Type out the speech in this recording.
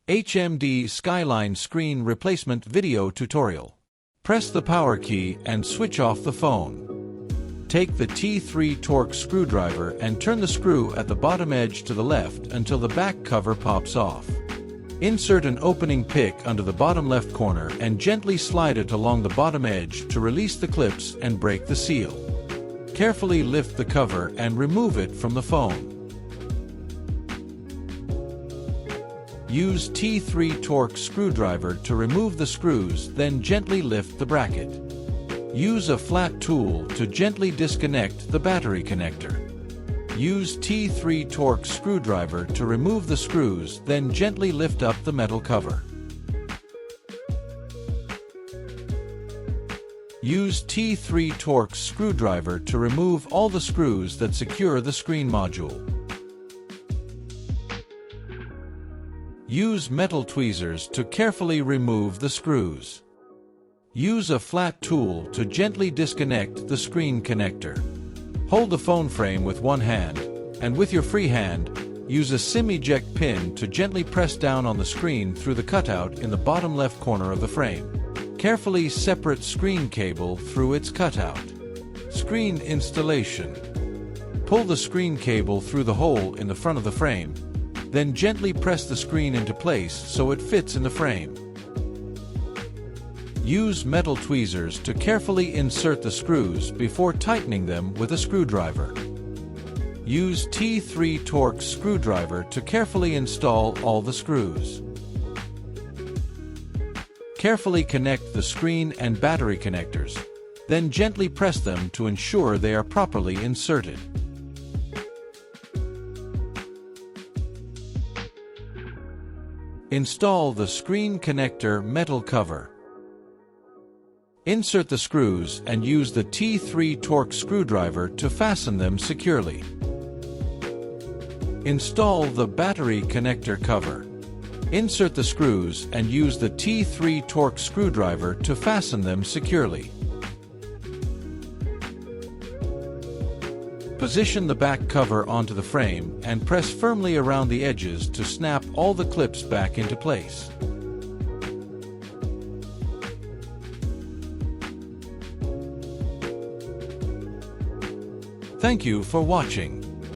HMD Skyline Screen Replacement Video Tutorial. Press the power key and switch off the phone. Take the T3 torque screwdriver and turn the screw at the bottom edge to the left until the back cover pops off. Insert an opening pick under the bottom left corner and gently slide it along the bottom edge to release the clips and break the seal. Carefully lift the cover and remove it from the phone. Use T3 torque screwdriver to remove the screws, then gently lift the bracket. Use a flat tool to gently disconnect the battery connector. Use T3 torque screwdriver to remove the screws, then gently lift up the metal cover. Use T3 torque screwdriver to remove all the screws that secure the screen module. Use metal tweezers to carefully remove the screws. Use a flat tool to gently disconnect the screen connector. Hold the phone frame with one hand, and with your free hand, use a SIM eject pin to gently press down on the screen through the cutout in the bottom left corner of the frame. Carefully separate screen cable through its cutout. Screen installation. Pull the screen cable through the hole in the front of the frame, then gently press the screen into place so it fits in the frame. Use metal tweezers to carefully insert the screws before tightening them with a screwdriver. Use T3 torque screwdriver to carefully install all the screws. Carefully connect the screen and battery connectors, then gently press them to ensure they are properly inserted. Install the screen connector metal cover. Insert the screws and use the T3 torque screwdriver to fasten them securely. Install the battery connector cover. Insert the screws and use the T3 torque screwdriver to fasten them securely. Position the back cover onto the frame and press firmly around the edges to snap all the clips back into place. Thank you for watching.